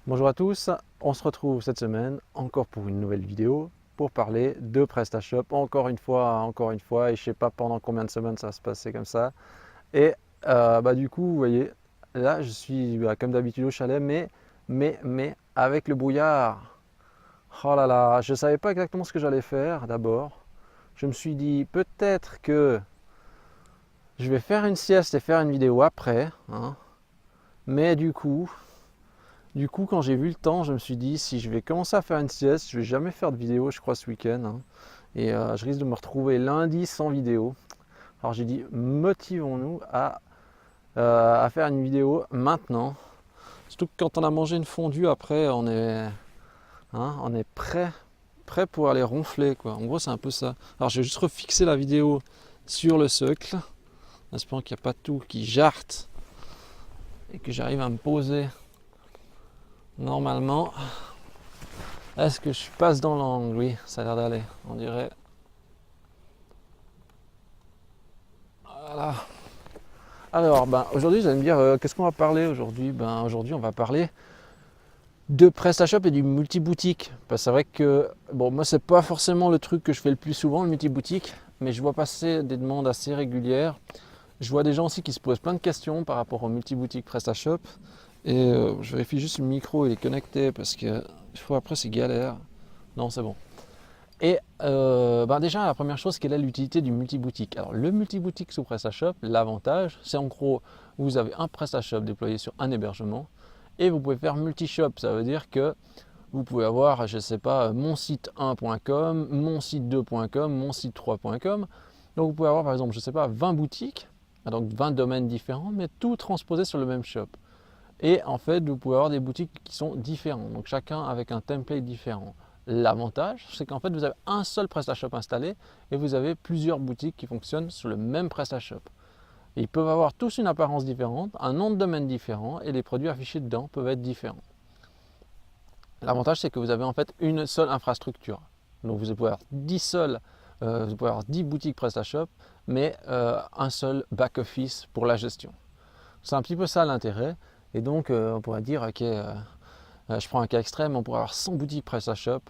Bonjour à tous, on se retrouve cette semaine encore pour une nouvelle vidéo pour parler de PrestaShop. Encore une fois, et je sais pas pendant combien de semaines ça va se passer comme ça. Et du coup, vous voyez, là je suis comme d'habitude au chalet, mais avec le brouillard. Oh là là, je ne savais pas exactement ce que j'allais faire d'abord. Je me suis dit peut-être que je vais faire une sieste et faire une vidéo après, hein. Mais du coup, quand j'ai vu le temps, je me suis dit, si je vais commencer à faire une sieste, je vais jamais faire de vidéo, je crois, ce week-end, hein. Et je risque de me retrouver lundi sans vidéo. Alors j'ai dit, motivons-nous à faire une vidéo maintenant. Surtout que quand on a mangé une fondue, après, on est prêt pour aller ronfler, quoi. En gros, c'est un peu ça. Alors je vais juste refixer la vidéo sur le socle, en espérant qu'il n'y a pas tout qui jarte et que j'arrive à me poser normalement. Est-ce que je passe dans l'angle? Oui, ça a l'air d'aller, on dirait. Voilà. Alors, aujourd'hui, vous allez me dire, qu'est-ce qu'on va parler aujourd'hui? Aujourd'hui, on va parler de PrestaShop et du multi-boutique. Parce que c'est vrai que, bon, moi, c'est pas forcément le truc que je fais le plus souvent, le multi-boutique, mais je vois passer des demandes assez régulières. Je vois des gens aussi qui se posent plein de questions par rapport au multi-boutique PrestaShop. Et je vérifie juste le micro, il est connecté parce que après, c'est galère. Non, c'est bon. Et déjà, la première chose, quelle est l'utilité du multi-boutique? Alors, le multi-boutique sous PrestaShop, l'avantage, c'est en gros, vous avez un PrestaShop déployé sur un hébergement et vous pouvez faire multi-shop. Ça veut dire que vous pouvez avoir, je ne sais pas, mon site 1.com, mon site 2.com, mon site 3.com. Donc, vous pouvez avoir, par exemple, je ne sais pas, 20 boutiques, donc 20 domaines différents, mais tout transposé sur le même shop. Et en fait, vous pouvez avoir des boutiques qui sont différentes, donc chacun avec un template différent. L'avantage, c'est qu'en fait, vous avez un seul PrestaShop installé et vous avez plusieurs boutiques qui fonctionnent sur le même PrestaShop. Et ils peuvent avoir tous une apparence différente, un nom de domaine différent et les produits affichés dedans peuvent être différents. L'avantage, c'est que vous avez en fait une seule infrastructure. Donc vous pouvez avoir 10 boutiques PrestaShop, mais un seul back-office pour la gestion. C'est un petit peu ça l'intérêt. Et donc, on pourrait dire, ok, je prends un cas extrême, on pourrait avoir 100 boutiques PrestaShop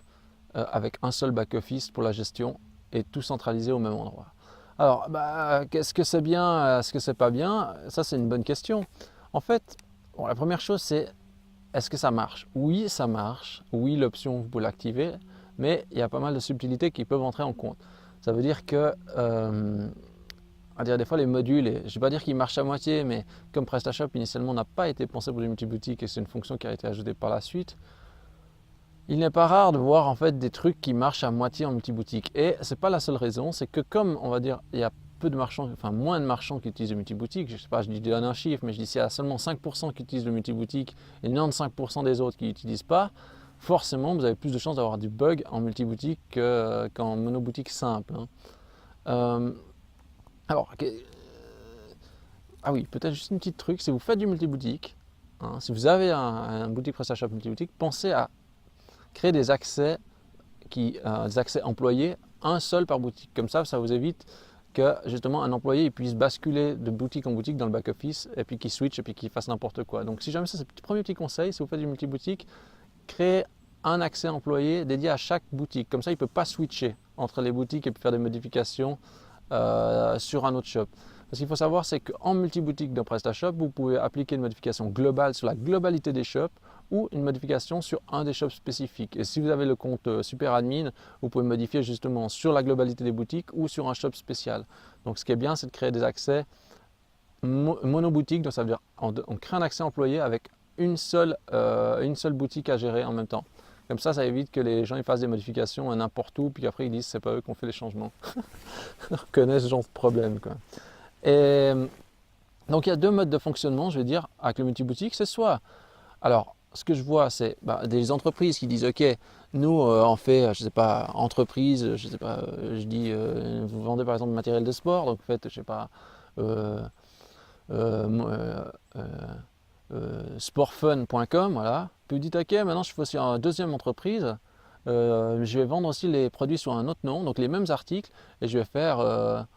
avec un seul back-office pour la gestion et tout centralisé au même endroit. Alors, qu'est-ce que c'est bien, est-ce que c'est pas bien? Ça, c'est une bonne question. En fait, bon, la première chose, c'est est-ce que ça marche? Oui, ça marche. Oui, l'option, vous pouvez l'activer, mais il y a pas mal de subtilités qui peuvent entrer en compte. Ça veut dire que des fois les modules, je ne vais pas dire qu'ils marchent à moitié, mais comme PrestaShop initialement n'a pas été pensé pour du multi-boutique et c'est une fonction qui a été ajoutée par la suite, il n'est pas rare de voir en fait des trucs qui marchent à moitié en multi-boutique. Et c'est pas la seule raison, c'est que comme on va dire, il y a peu de marchands, enfin moins de marchands qui utilisent le multi-boutique, je sais pas, je donne un chiffre, mais je dis s'il y a seulement 5% qui utilisent le multi-boutique et 95% des autres qui n'utilisent pas, forcément vous avez plus de chances d'avoir du bug en multi-boutique qu'en monoboutique simple, hein. Euh, alors, ah oui, peut-être juste une petite truc, si vous faites du multi-boutique, hein, si vous avez un boutique PrestaShop multi-boutique, pensez à créer des accès employés, un seul par boutique. Comme ça vous évite que justement un employé puisse basculer de boutique en boutique dans le back-office et puis qu'il switch et puis qu'il fasse n'importe quoi. Donc si jamais ça c'est le premier petit conseil, si vous faites du multi-boutique, créez un accès employé dédié à chaque boutique. Comme ça, il ne peut pas switcher entre les boutiques et puis faire des modifications sur un autre shop. Ce qu'il faut savoir, c'est qu'en multi-boutique dans PrestaShop, vous pouvez appliquer une modification globale sur la globalité des shops ou une modification sur un des shops spécifiques. Et si vous avez le compte super admin, vous pouvez modifier justement sur la globalité des boutiques ou sur un shop spécial. Donc ce qui est bien, c'est de créer des accès monoboutique. Donc ça veut dire on crée un accès employé avec une seule boutique à gérer en même temps. Comme ça évite que les gens ils fassent des modifications à n'importe où, puis après ils disent c'est pas eux qui ont fait les changements. On reconnaît ce genre de problème, quoi. Et donc il y a deux modes de fonctionnement, je vais dire, avec le multi-boutique. C'est soit, alors ce que je vois, c'est des entreprises qui disent ok, nous on fait, je sais pas, entreprise, je sais pas, je dis, vous vendez par exemple du matériel de sport, donc faites, je sais pas, euh, sportfun.com, voilà. Puis vous dites ok, maintenant je fais aussi une deuxième entreprise. Je vais vendre aussi les produits sous un autre nom, donc les mêmes articles, et je vais faire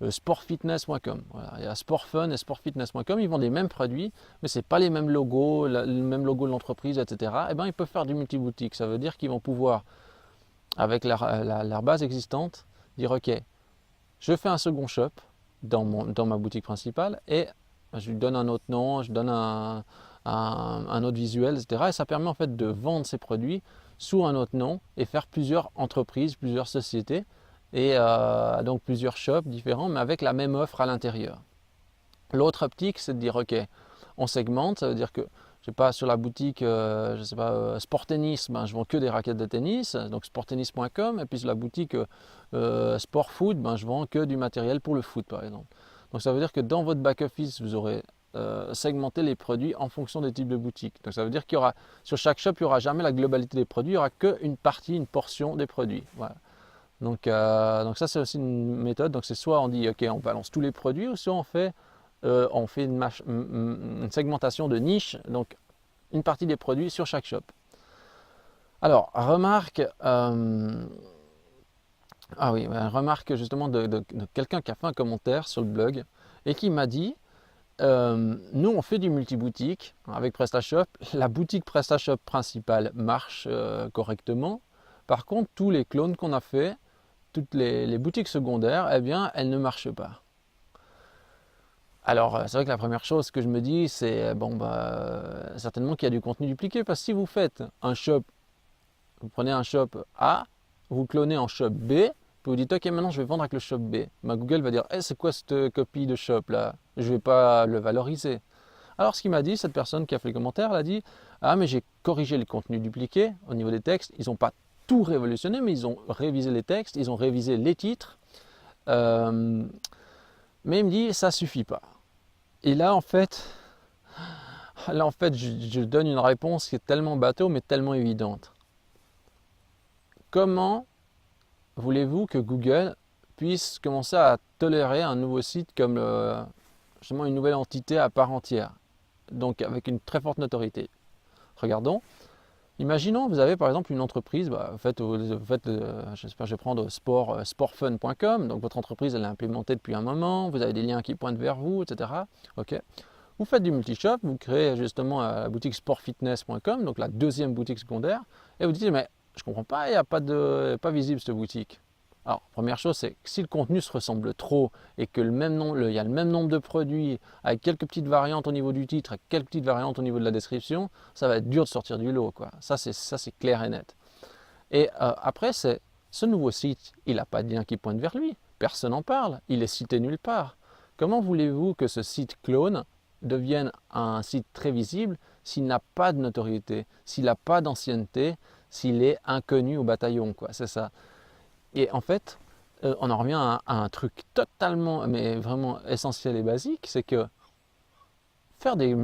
sportfitness.com. Voilà, il y a sportfun et sportfitness.com, ils vendent les mêmes produits, mais ce n'est pas les mêmes logos, le même logo de l'entreprise, etc. Et ben, ils peuvent faire du multiboutique. Ça veut dire qu'ils vont pouvoir, avec leur base existante, dire ok, je fais un second shop dans ma boutique principale et je lui donne un autre nom, je donne un autre visuel, etc. Et ça permet en fait de vendre ces produits sous un autre nom et faire plusieurs entreprises, plusieurs sociétés et donc plusieurs shops différents mais avec la même offre à l'intérieur. L'autre optique, c'est de dire ok, on segmente, ça veut dire que je sais pas, sur la boutique, je sais pas, Sport Tennis, ben, je vends que des raquettes de tennis, donc sporttennis.com, et puis sur la boutique Sport Foot, ben, je vends que du matériel pour le foot par exemple. Donc ça veut dire que dans votre back-office, vous aurez segmenté les produits en fonction des types de boutiques. Donc ça veut dire qu'il y aura, sur chaque shop, il n'y aura jamais la globalité des produits, il n'y aura qu'une partie, une portion des produits. Voilà. Donc ça c'est aussi une méthode, donc c'est soit on dit ok, on balance tous les produits, ou soit on fait une segmentation de niche, donc une partie des produits sur chaque shop. Alors, remarque, remarque justement de quelqu'un qui a fait un commentaire sur le blog et qui m'a dit nous on fait du multi-boutique avec PrestaShop, la boutique PrestaShop principale marche correctement, par contre tous les clones qu'on a fait, toutes les boutiques secondaires, eh bien elles ne marchent pas. Alors, c'est vrai que la première chose que je me dis, c'est certainement qu'il y a du contenu dupliqué, parce que si vous faites un shop, vous prenez un shop A, vous clonez en shop B, puis vous dites ok, maintenant je vais vendre avec le shop B. Google va dire c'est quoi cette copie de shop là? Je ne vais pas le valoriser. Alors, ce qu'il m'a dit, cette personne qui a fait le commentaire, elle a dit ah, mais j'ai corrigé le contenu dupliqué au niveau des textes. Ils n'ont pas tout révolutionné, mais ils ont révisé les textes, ils ont révisé les titres. Mais il me dit ça suffit pas. Et là, en fait, je donne une réponse qui est tellement bateau, mais tellement évidente. Comment voulez-vous que Google puisse commencer à tolérer un nouveau site comme justement une nouvelle entité à part entière, donc avec une très forte notoriété? Regardons. Imaginons, vous avez par exemple une entreprise, je vais prendre sportfun.com, donc votre entreprise elle est implémentée depuis un moment, vous avez des liens qui pointent vers vous, etc. Ok. Vous faites du multi-shop, vous créez justement la boutique sportfitness.com, donc la deuxième boutique secondaire, et vous dites mais je ne comprends pas, il n'y a pas visible cette boutique. Alors, première chose, c'est que si le contenu se ressemble trop et que il y a le même nombre de produits avec quelques petites variantes au niveau du titre, avec quelques petites variantes au niveau de la description, ça va être dur de sortir du lot, quoi. Ça, c'est clair et net. Et après, c'est ce nouveau site, il n'a pas de lien qui pointe vers lui. Personne n'en parle. Il est cité nulle part. Comment voulez-vous que ce site clone devienne un site très visible s'il n'a pas de notoriété, s'il n'a pas d'ancienneté, s'il est inconnu au bataillon, quoi. C'est ça. Et en fait, on en revient à un truc totalement, mais vraiment essentiel et basique, c'est que faire des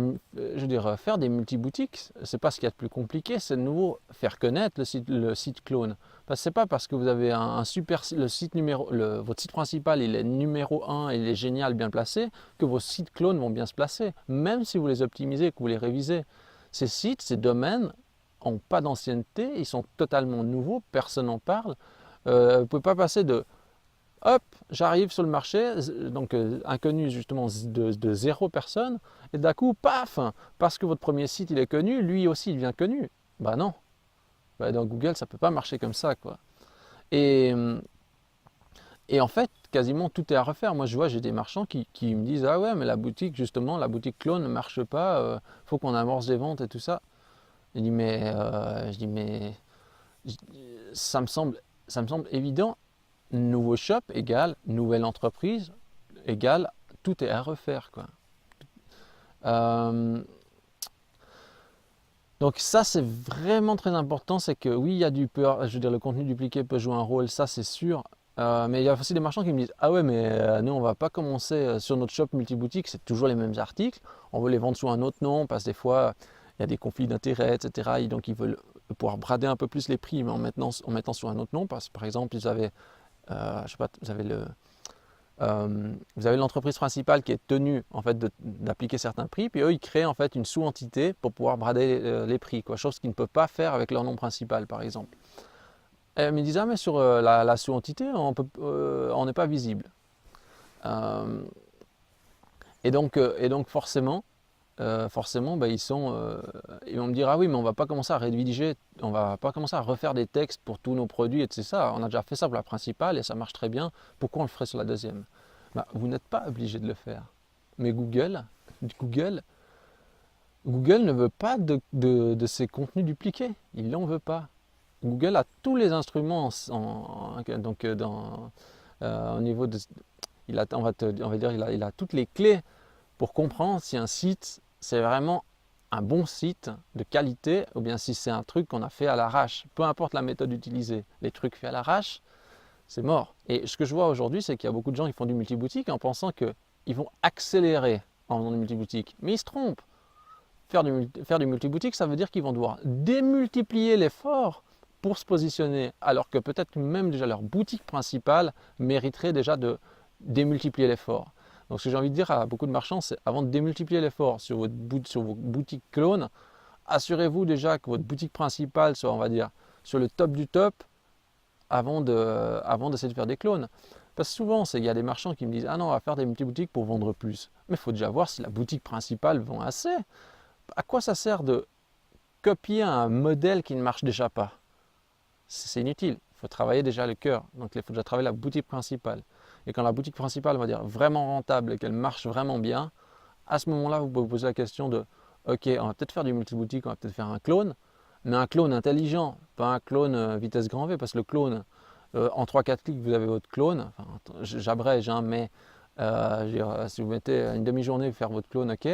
multi-boutiques, c'est pas ce qu'il y a de plus compliqué, c'est de nouveau faire connaître le site clone. Parce que c'est pas parce que vous avez votre site principal il est numéro 1 et il est génial, bien placé, que vos sites clones vont bien se placer, même si vous les optimisez, que vous les révisez. Ces sites, ces domaines n'ont pas d'ancienneté, ils sont totalement nouveaux, personne n'en parle. Vous ne pouvez pas passer de hop, j'arrive sur le marché, donc inconnu justement de 0 personne, et d'un coup, paf, parce que votre premier site il est connu, lui aussi il devient connu. Bah non, dans Google ça ne peut pas marcher comme ça, quoi. Et, et en fait, quasiment tout est à refaire. Moi je vois, j'ai des marchands qui me disent ah ouais, mais la boutique justement, la boutique clone ne marche pas, faut qu'on amorce des ventes et tout ça. Je dis mais ça me semble évident. Nouveau shop égale nouvelle entreprise égale tout est à refaire, quoi. Donc ça c'est vraiment très important, c'est que oui il y a le contenu dupliqué peut jouer un rôle, ça c'est sûr, mais il y a aussi des marchands qui me disent ah ouais mais nous on va pas commencer sur notre shop multiboutique, c'est toujours les mêmes articles, on veut les vendre sous un autre nom parce que des fois il y a des conflits d'intérêts, etc. Et donc ils veulent pouvoir brader un peu plus les prix mais en mettant sur un autre nom, parce que par exemple ils avaient je sais pas, vous avez l'entreprise principale qui est tenue en fait d'appliquer certains prix, puis eux ils créent en fait une sous-entité pour pouvoir brader les prix, quoi, chose qu'ils ne peuvent pas faire avec leur nom principal par exemple. Et ils me disent ah mais sur la sous-entité on n'est pas visible. Euh, et donc forcément, bah, ils vont me dire ah oui mais on va pas commencer à rédiger, on va pas commencer à refaire des textes pour tous nos produits et c'est ça, on a déjà fait ça pour la principale et ça marche très bien, pourquoi on le ferait sur la deuxième? Bah, vous n'êtes pas obligé de le faire. Mais Google, Google ne veut pas de ces contenus dupliqués, il n'en veut pas. Google a tous les instruments donc au niveau de, on va dire, il a toutes les clés pour comprendre si un site, c'est vraiment un bon site de qualité ou bien si c'est un truc qu'on a fait à l'arrache. Peu importe la méthode utilisée, les trucs faits à l'arrache, c'est mort. Et ce que je vois aujourd'hui, c'est qu'il y a beaucoup de gens qui font du multiboutique en pensant qu'ils vont accélérer en faisant du multiboutique. Mais ils se trompent. Faire du multiboutique, ça veut dire qu'ils vont devoir démultiplier l'effort pour se positionner, alors que peut-être même déjà leur boutique principale mériterait déjà de démultiplier l'effort. Donc ce que j'ai envie de dire à beaucoup de marchands, c'est avant de démultiplier l'effort sur vos boutiques clones, assurez-vous déjà que votre boutique principale soit, on va dire, sur le top du top avant d'essayer de faire des clones. Parce que souvent, il y a des marchands qui me disent « Ah non, on va faire des multi-boutiques pour vendre plus. » Mais il faut déjà voir si la boutique principale vend assez. À quoi ça sert de copier un modèle qui ne marche déjà pas? C'est inutile. Il faut travailler déjà le cœur. Donc il faut déjà travailler la boutique principale. Et quand la boutique principale, on va dire, vraiment rentable et qu'elle marche vraiment bien, à ce moment-là, vous pouvez vous poser la question de ok, on va peut-être faire du multi-boutique, on va peut-être faire un clone, mais un clone intelligent, pas un clone vitesse grand V, parce que le clone, en 3-4 clics, vous avez votre clone. Enfin, j'abrège, hein, mais si vous mettez une demi-journée pour faire votre clone, ok,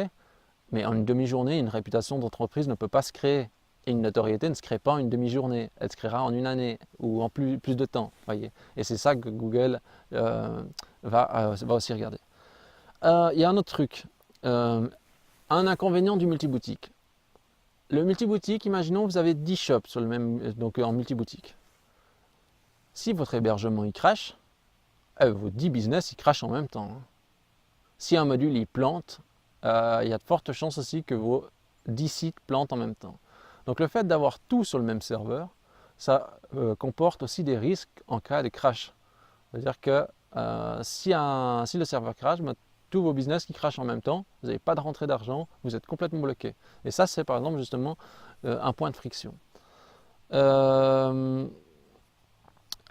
mais en une demi-journée, une réputation d'entreprise ne peut pas se créer. Et une notoriété ne se crée pas en une demi-journée, elle se créera en une année ou en plus de temps. Voyez. Et c'est ça que Google va aussi regarder. Il y a un autre truc, un inconvénient du multiboutique. Le multiboutique, imaginons vous avez 10 shops sur le même, donc en multiboutique. Si votre hébergement il crache, vos 10 business ils crachent en même temps. Hein. Si un module il plante, il y a de fortes chances aussi que vos 10 sites plantent en même temps. Donc le fait d'avoir tout sur le même serveur, ça comporte aussi des risques en cas de crash. C'est-à-dire que si le serveur crash, tous vos business qui crachent en même temps, vous n'avez pas de rentrée d'argent, vous êtes complètement bloqué. Et ça, c'est par exemple justement un point de friction. Et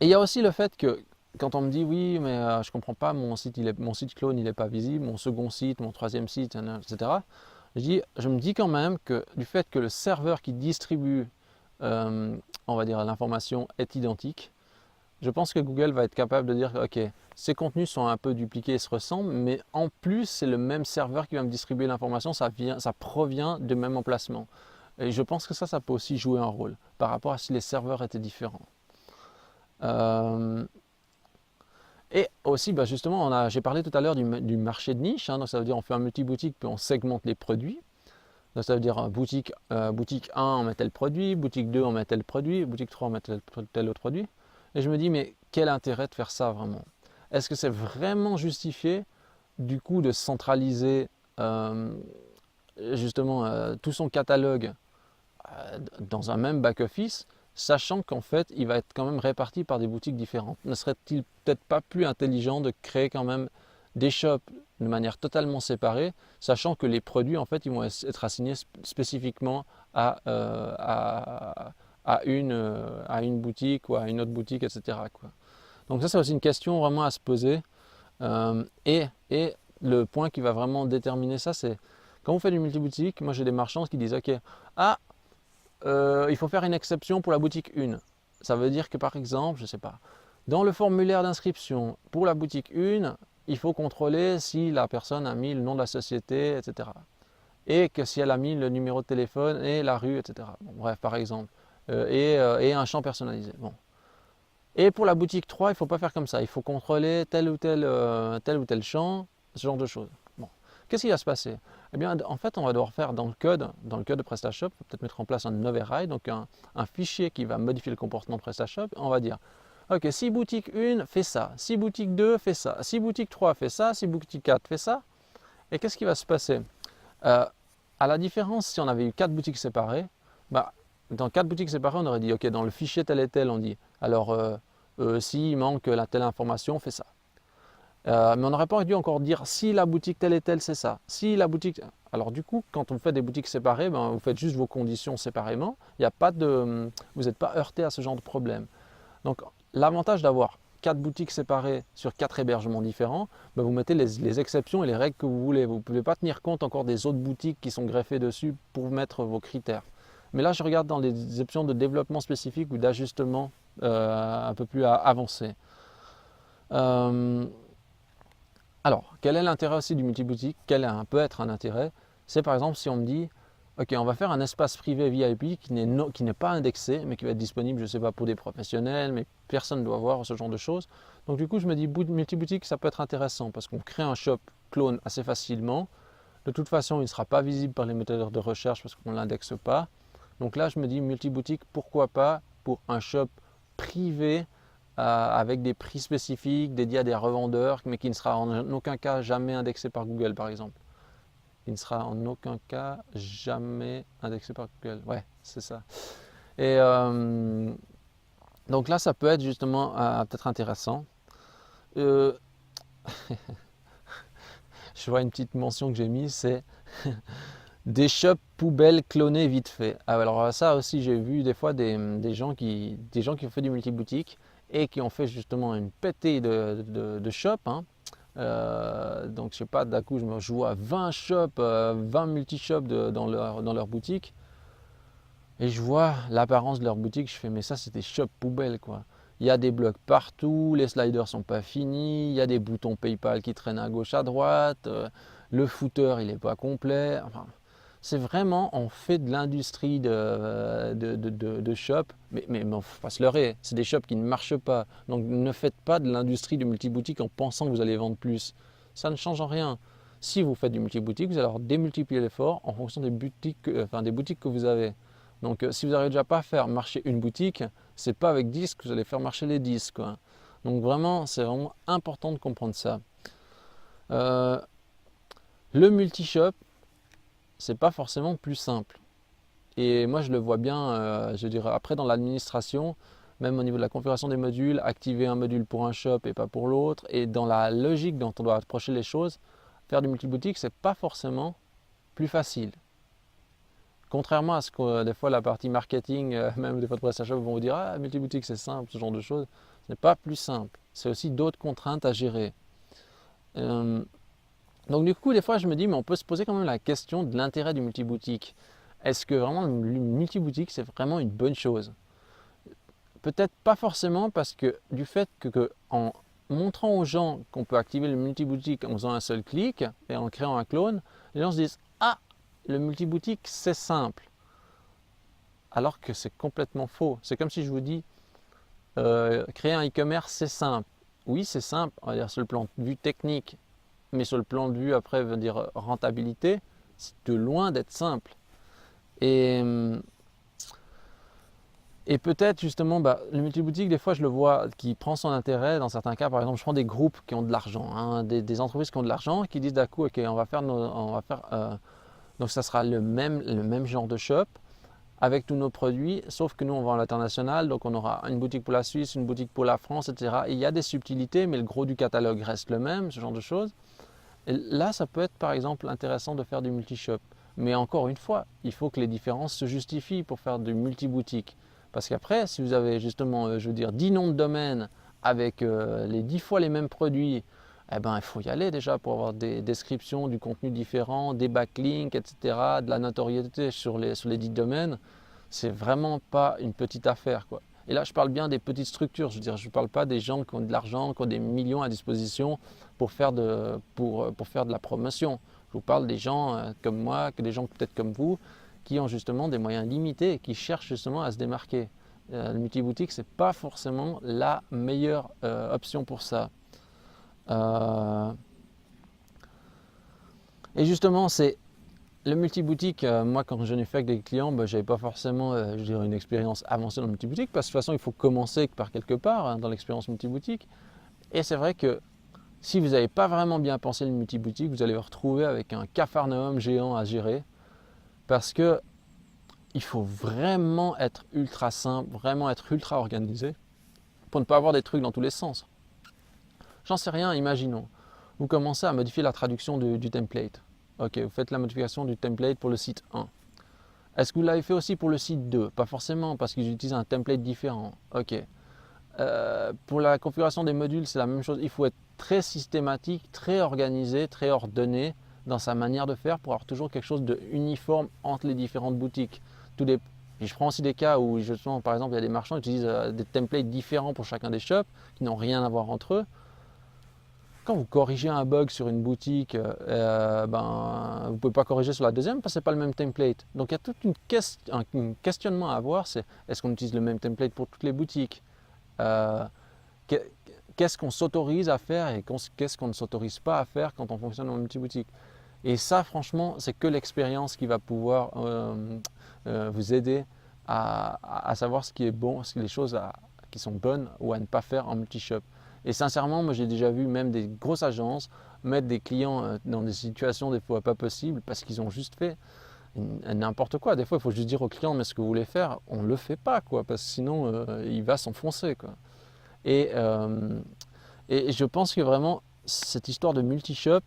il y a aussi le fait que quand on me dit oui, mais je ne comprends pas, mon site clone il n'est pas visible, mon second site, mon troisième site, etc. Je me dis quand même que du fait que le serveur qui distribue, on va dire, l'information est identique, je pense que Google va être capable de dire ok, ces contenus sont un peu dupliqués et se ressemblent, mais en plus c'est le même serveur qui va me distribuer l'information, ça provient du même emplacement. Et je pense que ça peut aussi jouer un rôle par rapport à si les serveurs étaient différents. Et aussi, justement, j'ai parlé tout à l'heure du marché de niche, hein, donc ça veut dire on fait un multi-boutique puis on segmente les produits. Donc ça veut dire boutique 1 on met tel produit, boutique 2 on met tel produit, boutique 3 on met tel autre produit. Et je me dis mais quel intérêt de faire ça vraiment? Est-ce que c'est vraiment justifié du coup de centraliser justement tout son catalogue dans un même back-office, sachant qu'en fait il va être quand même réparti par des boutiques différentes? Ne serait-il peut-être pas plus intelligent de créer quand même des shops de manière totalement séparée, sachant que les produits en fait ils vont être assignés spécifiquement à une boutique ou à une autre boutique, etc. quoi. Donc ça c'est aussi une question vraiment à se poser. Et le point qui va vraiment déterminer ça, c'est quand vous faites du multiboutique, moi j'ai des marchands qui disent ok, il faut faire une exception pour la boutique 1. Ça veut dire que par exemple, je ne sais pas, dans le formulaire d'inscription pour la boutique 1, il faut contrôler si la personne a mis le nom de la société, etc. Et que si elle a mis le numéro de téléphone et la rue, etc. Bon, bref, par exemple. Et un champ personnalisé. Bon. Et pour la boutique 3, il ne faut pas faire comme ça. Il faut contrôler tel ou tel champ, ce genre de choses. Bon. Qu'est-ce qui va se passer? Eh bien, en fait, on va devoir faire dans le code de PrestaShop, peut-être mettre en place un override, donc un fichier qui va modifier le comportement de PrestaShop. On va dire, ok, si boutique 1 fait ça, si boutique 2 fait ça, si boutique 3 fait ça, si boutique 4 fait ça. Et qu'est-ce qui va se passer? À la différence, si on avait eu 4 boutiques séparées, dans 4 boutiques séparées, on aurait dit, ok, dans le fichier tel et tel, on dit, alors s'il manque la telle information, on fait ça. Mais on n'aurait pas dû encore dire si la boutique telle et telle, c'est ça. Si la boutique. Alors du coup, quand on fait des boutiques séparées, ben, vous faites juste vos conditions séparément. Il y a pas de, vous n'êtes pas heurté à ce genre de problème. Donc l'avantage d'avoir 4 boutiques séparées sur 4 hébergements différents, ben, vous mettez les exceptions et les règles que vous voulez. Vous ne pouvez pas tenir compte encore des autres boutiques qui sont greffées dessus pour mettre vos critères. Mais là, je regarde dans les options de développement spécifique ou d'ajustement un peu plus avancé. Euh, alors, quel est l'intérêt aussi du multiboutique? Peut être un intérêt? C'est par exemple si on me dit, ok, on va faire un espace privé VIP qui n'est pas indexé, mais qui va être disponible, je ne sais pas, pour des professionnels, mais personne ne doit voir ce genre de choses. Donc du coup, je me dis, multiboutique, ça peut être intéressant parce qu'on crée un shop clone assez facilement. De toute façon, il ne sera pas visible par les moteurs de recherche parce qu'on ne l'indexe pas. Donc là, je me dis, multiboutique, pourquoi pas pour un shop privé avec des prix spécifiques dédiés à des revendeurs, mais qui ne sera en aucun cas jamais indexé par Google, par exemple. Il ne sera en aucun cas jamais indexé par Google. Ouais, c'est ça. Et donc là, ça peut être justement peut-être intéressant. Euh, je vois une petite mention que j'ai mise, c'est des shops poubelles clonés vite fait. Alors ça aussi, j'ai vu des fois des gens qui ont fait du multiboutique et qui ont fait justement une pétée de shops. Hein. Donc je sais pas, d'un coup je vois 20 shops, 20 multi-shops dans leur boutique. Et je vois l'apparence de leur boutique, je fais mais ça c'est des shops poubelles quoi. Il y a des blocs partout, les sliders sont pas finis, il y a des boutons PayPal qui traînent à gauche à droite, le footer il n'est pas complet. Enfin, c'est vraiment, on fait de l'industrie de shop, mais il ne faut pas se leurrer, c'est des shops qui ne marchent pas. Donc ne faites pas de l'industrie de multiboutique en pensant que vous allez vendre plus. Ça ne change en rien. Si vous faites du multiboutique, vous allez alors démultiplier l'effort en fonction des boutiques, des boutiques que vous avez. Donc si vous n'arrivez déjà pas à faire marcher une boutique, c'est pas avec 10 que vous allez faire marcher les 10, quoi. Donc vraiment, c'est vraiment important de comprendre ça. Euh, le multi-shop, c'est pas forcément plus simple. Et moi, je le vois bien, je dirais, après dans l'administration, même au niveau de la configuration des modules, activer un module pour un shop et pas pour l'autre, et dans la logique dont on doit approcher les choses, faire du multi-boutique, c'est pas forcément plus facile. Contrairement à ce que des fois la partie marketing, même des fois de PrestaShop vont vous dire ah multi-boutique c'est simple, ce genre de choses, ce n'est pas plus simple. C'est aussi d'autres contraintes à gérer. Euh, donc du coup des fois je me dis mais on peut se poser quand même la question de l'intérêt du multi-boutique. Est-ce que vraiment le multi-boutique c'est vraiment une bonne chose? Peut-être pas forcément parce que du fait que en montrant aux gens qu'on peut activer le multi-boutique en faisant un seul clic et en créant un clone, les gens se disent ah le multi-boutique c'est simple. Alors que c'est complètement faux. C'est comme si je vous dis créer un e-commerce c'est simple. Oui c'est simple, on va dire sur le plan de vue technique, mais sur le plan de vue après veut dire rentabilité, c'est de loin d'être simple. Et, et peut-être justement le multiboutique des fois je le vois qui prend son intérêt dans certains cas. Par exemple je prends des groupes qui ont de l'argent, hein, des entreprises qui ont de l'argent qui disent d'un coup ok on va faire, donc ça sera le même genre de shop avec tous nos produits, sauf que nous on vend à l'international, donc on aura une boutique pour la Suisse, une boutique pour la France, etc. Et il y a des subtilités, mais le gros du catalogue reste le même, ce genre de choses. Et là, ça peut être par exemple intéressant de faire du multi-shop. Mais encore une fois, il faut que les différences se justifient pour faire du multi-boutique. Parce qu'après, si vous avez justement, je veux dire, 10 noms de domaines avec les 10 fois les mêmes produits, eh ben, il faut y aller déjà pour avoir des descriptions, du contenu différent, des backlinks, etc., de la notoriété sur les 10 domaines. C'est vraiment pas une petite affaire, quoi. Et là, je parle bien des petites structures. Je veux dire, je ne parle pas des gens qui ont de l'argent, qui ont des millions à disposition pour faire de la promotion. Je vous parle des gens comme moi, que des gens peut-être comme vous, qui ont justement des moyens limités et qui cherchent justement à se démarquer. Le multiboutique, ce n'est pas forcément la meilleure option pour ça. Et justement, c'est le multiboutique. Moi, quand je n'ai fait avec des clients, je n'avais pas forcément je dirais une expérience avancée dans le multiboutique parce que de toute façon, il faut commencer par quelque part hein, dans l'expérience multiboutique. Et c'est vrai que si vous n'avez pas vraiment bien pensé le multiboutique, vous allez vous retrouver avec un capharnaüm géant à gérer parce que il faut vraiment être ultra simple, vraiment être ultra organisé pour ne pas avoir des trucs dans tous les sens. J'en sais rien, imaginons. Vous commencez à modifier la traduction du template. Ok, vous faites la modification du template pour le site 1. Est-ce que vous l'avez fait aussi pour le site 2? Pas forcément, parce qu'ils utilisent un template différent. Ok. Pour la configuration des modules, c'est la même chose. Il faut être très systématique, très organisé, très ordonné dans sa manière de faire pour avoir toujours quelque chose d'uniforme entre les différentes boutiques. Je prends aussi des cas où, justement, par exemple, il y a des marchands qui utilisent des templates différents pour chacun des shops, qui n'ont rien à voir entre eux. Quand vous corrigez un bug sur une boutique, vous ne pouvez pas corriger sur la deuxième parce que ce n'est pas le même template. Donc il y a tout un questionnement à avoir, c'est est-ce qu'on utilise le même template pour toutes les boutiques? Qu'est-ce qu'on s'autorise à faire et qu'est-ce qu'on ne s'autorise pas à faire quand on fonctionne en multi-boutique? Et ça, franchement, c'est que l'expérience qui va pouvoir vous aider à savoir ce qui est bon, les choses qui sont bonnes ou à ne pas faire en multi-shop. Et sincèrement, moi j'ai déjà vu même des grosses agences mettre des clients dans des situations des fois pas possibles parce qu'ils ont juste fait n'importe quoi. Des fois, il faut juste dire au client, mais ce que vous voulez faire, on ne le fait pas, quoi, parce que sinon, il va s'enfoncer, quoi. Et, je pense que vraiment, cette histoire de multi-shop,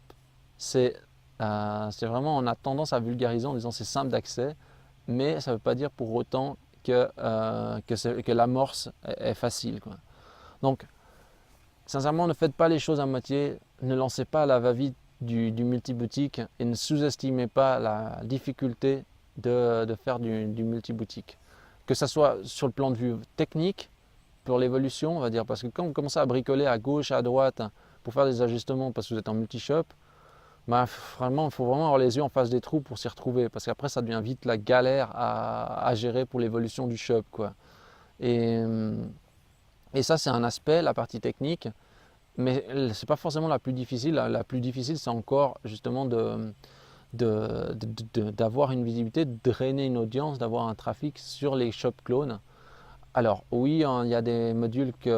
c'est vraiment, on a tendance à vulgariser en disant c'est simple d'accès, mais ça ne veut pas dire pour autant que l'amorce est facile, quoi. Donc, sincèrement, ne faites pas les choses à moitié, ne lancez pas à la va-vite du multi-boutique et ne sous-estimez pas la difficulté de faire du multi-boutique. Que ce soit sur le plan de vue technique, pour l'évolution, on va dire, parce que quand vous commencez à bricoler à gauche, à droite, pour faire des ajustements parce que vous êtes en multi-shop, vraiment, il faut vraiment avoir les yeux en face des trous pour s'y retrouver, parce qu'après ça devient vite la galère à gérer pour l'évolution du shop, quoi. Et ça, c'est un aspect, la partie technique, mais ce n'est pas forcément la plus difficile. La plus difficile, c'est encore justement d'avoir une visibilité, de drainer une audience, d'avoir un trafic sur les shop clones. Alors oui, il y a des modules il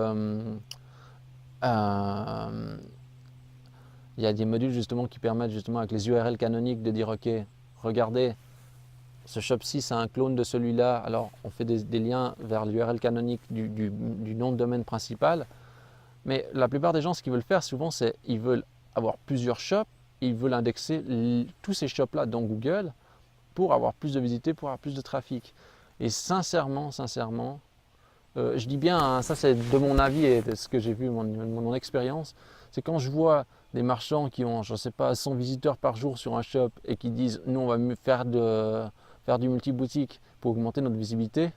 y a des modules justement qui permettent justement avec les URL canoniques de dire ok, regardez, ce shop-ci c'est un clone de celui-là, alors on fait des liens vers l'URL canonique du nom de domaine principal. Mais la plupart des gens, ce qu'ils veulent faire souvent, c'est qu'ils veulent avoir plusieurs shops, ils veulent indexer tous ces shops-là dans Google pour avoir plus de visibilité, pour avoir plus de trafic. Et sincèrement, je dis bien, hein, ça c'est de mon avis et de ce que j'ai vu, mon expérience, c'est quand je vois des marchands qui ont, je ne sais pas, 100 visiteurs par jour sur un shop et qui disent « nous on va faire du multi-boutique pour augmenter notre visibilité »,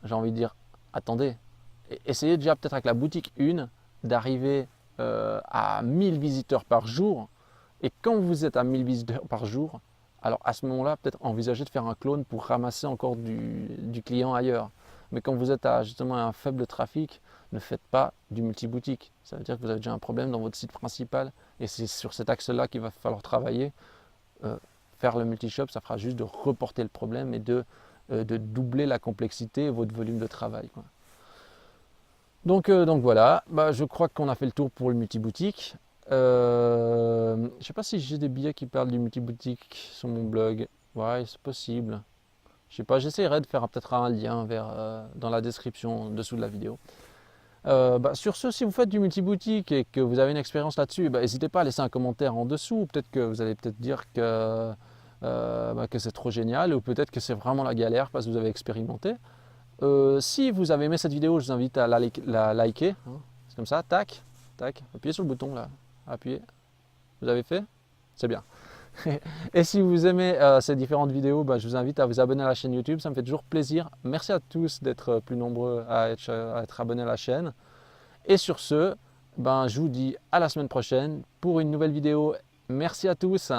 j'ai envie de dire « attendez, essayez déjà peut-être avec la boutique 1 d'arriver à 1000 visiteurs par jour et quand vous êtes à 1000 visiteurs par jour, alors à ce moment-là, peut-être envisager de faire un clone pour ramasser encore du client ailleurs. Mais quand vous êtes à justement un faible trafic, ne faites pas du multi-boutique. Ça veut dire que vous avez déjà un problème dans votre site principal et c'est sur cet axe-là qu'il va falloir travailler. Faire le multi-shop, ça fera juste de reporter le problème et de doubler la complexité et votre volume de travail, quoi. Donc voilà, je crois qu'on a fait le tour pour le multi-boutique. Je ne sais pas si j'ai des billets qui parlent du multi-boutique sur mon blog. Ouais, c'est possible. Je sais pas, j'essaierai de faire peut-être un lien dans la description en dessous de la vidéo. Sur ce, si vous faites du multi-boutique et que vous avez une expérience là-dessus, n'hésitez pas à laisser un commentaire en dessous. Peut-être que vous allez dire que c'est trop génial ou peut-être que c'est vraiment la galère parce que vous avez expérimenté. Si vous avez aimé cette vidéo, je vous invite à la liker. Hein. C'est comme ça, tac, tac, appuyez sur le bouton là, appuyez. Vous avez fait? C'est bien. Et si vous aimez ces différentes vidéos, je vous invite à vous abonner à la chaîne YouTube, ça me fait toujours plaisir. Merci à tous d'être plus nombreux à être abonnés à la chaîne. Et sur ce, je vous dis à la semaine prochaine pour une nouvelle vidéo. Merci à tous.